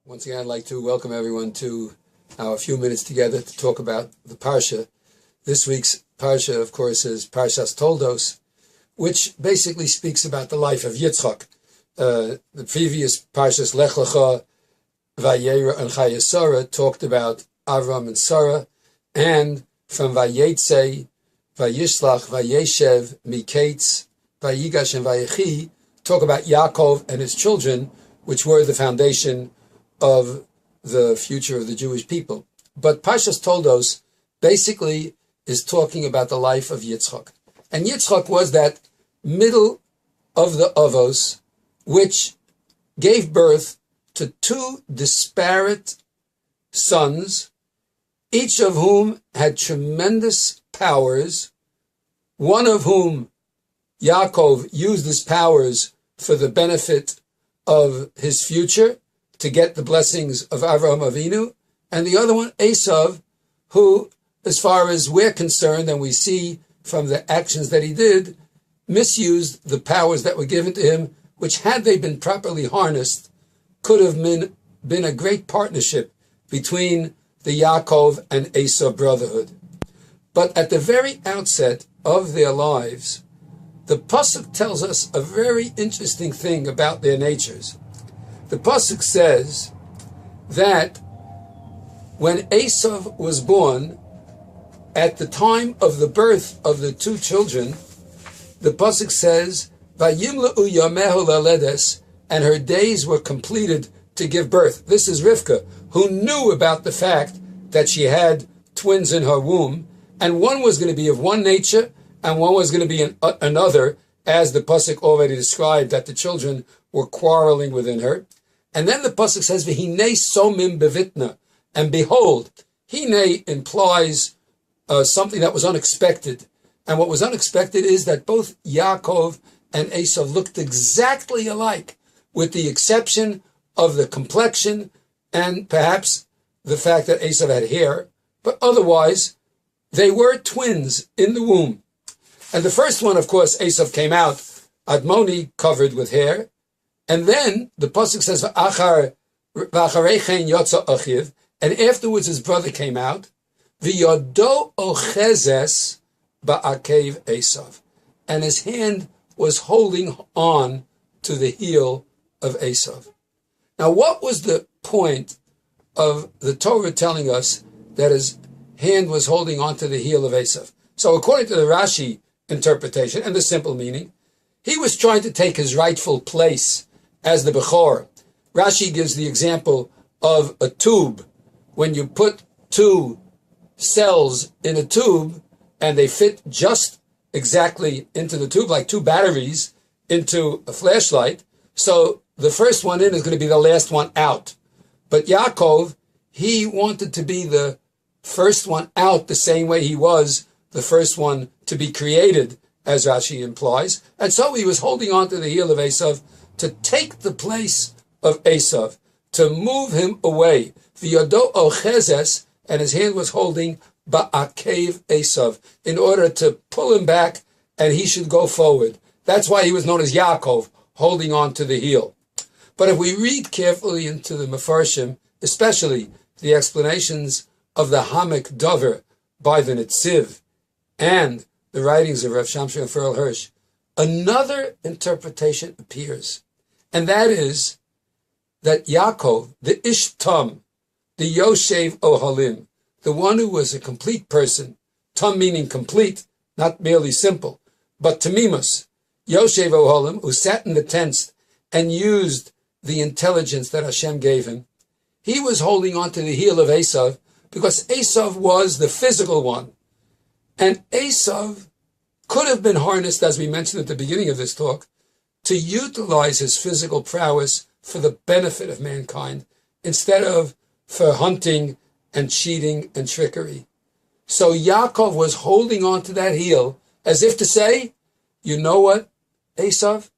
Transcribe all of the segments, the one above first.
Once again, I'd like to welcome everyone to our few minutes together to talk about the Parsha. This week's Parsha, of course, is Parshas Toldot, which basically speaks about the life of Yitzchak. The previous Parshas Lech Lecha, Vayera and Chayesara talked about Avram and Sarah, and from Vayetze, Vayishlach, Vayeshev, Miketz, Vayigash, and Vayechi talk about Yaakov and his children, which were the foundation of the future of the Jewish people. But Parshas Toldot basically is talking about the life of Yitzchak. And Yitzchak was that middle of the Avos, which gave birth to two disparate sons, each of whom had tremendous powers, one of whom, Yaakov, used his powers for the benefit of his future, to get the blessings of Avraham Avinu, and the other one, Esav, who, as far as we're concerned, and we see from the actions that he did, misused the powers that were given to him, which, had they been properly harnessed, could have been a great partnership between the Yaakov and Esav brotherhood. But at the very outset of their lives, the Pasuk tells us a very interesting thing about their natures. The Pasuk says that when Esav was born, at the time of the birth of the two children, the Pasuk says, Vayimla'u yamehu laledes, and her days were completed to give birth. This is Rivka, who knew about the fact that she had twins in her womb, and one was going to be of one nature, and one was going to be another, as the Pasuk already described, that the children were quarreling within her. And then the Pasuk says, V'hinei somim bevitna, and behold, Hinei implies something that was unexpected. And what was unexpected is that both Yaakov and Esav looked exactly alike, with the exception of the complexion and perhaps the fact that Esav had hair. But otherwise, they were twins in the womb. And the first one, of course, Esav came out, Admoni, covered with hair. And then the Pasuk says, V'acharechen yotza achiv, and afterwards his brother came out, V'yodo ochezes ba'akev Esav, and his hand was holding on to the heel of Esav. Now, what was the point of the Torah telling us that his hand was holding on to the heel of Esav? So according to the Rashi interpretation and the simple meaning, he was trying to take his rightful place as the Bechor. Rashi gives the example of a tube. When you put two cells in a tube and they fit just exactly into the tube, like two batteries into a flashlight, so the first one in is going to be the last one out. But Yaakov, he wanted to be the first one out the same way he was the first one to be created, as Rashi implies. And so he was holding on to the heel of Esav to take the place of Esav, to move him away. V'yodo ochezes, and his hand was holding ba'akev Esav, in order to pull him back and he should go forward. That's why he was known as Yaakov, holding on to the heel. But if we read carefully into the Mefarshim, especially the explanations of the Hamek Dover by the Netziv and the writings of Rav Shamshon and Ferel Hirsch, another interpretation appears. And that is that Yaakov, the Ishtam, the Yoshev Ohalim, the one who was a complete person, Tam meaning complete, not merely simple, but Tamimus, Yoshev Ohalim, who sat in the tents and used the intelligence that Hashem gave him, he was holding on to the heel of Esav because Esav was the physical one. And Esav could have been harnessed, as we mentioned at the beginning of this talk, to utilize his physical prowess for the benefit of mankind, instead of for hunting and cheating and trickery. So Yaakov was holding on to that heel as if to say, you know what, Esav,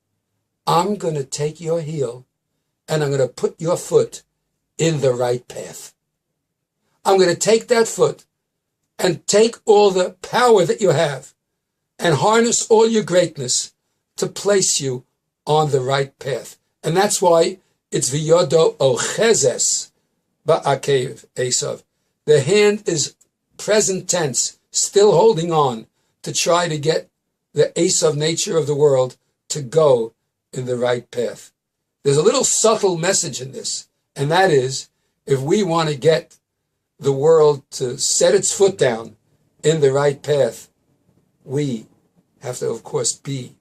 I'm going to take your heel and I'm going to put your foot in the right path. I'm going to take that foot and take all the power that you have and harness all your greatness to place you on the right path. And that's why it's V'yodo ochezes ba'akev Esav. The hand is present tense, still holding on to try to get the Esav nature of the world to go in the right path. There's a little subtle message in this, and that is, if we want to get the world to set its foot down in the right path, we have to, of course, be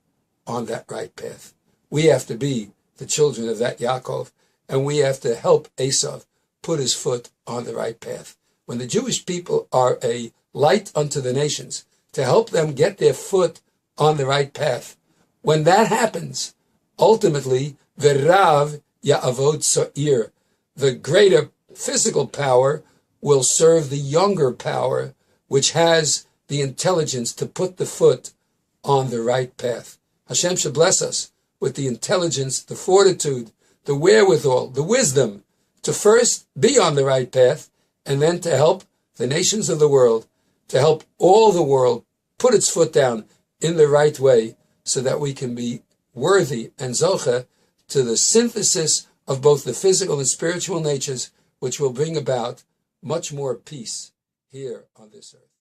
on that right path. We have to be the children of that Yaakov, and we have to help Esav put his foot on the right path. When the Jewish people are a light unto the nations, to help them get their foot on the right path, when that happens, ultimately, V'rav ya'avod sa'ir, the greater physical power will serve the younger power, which has the intelligence to put the foot on the right path. Hashem should bless us with the intelligence, the fortitude, the wherewithal, the wisdom to first be on the right path, and then to help the nations of the world, to help all the world put its foot down in the right way, so that we can be worthy and zocheh to the synthesis of both the physical and spiritual natures, which will bring about much more peace here on this earth.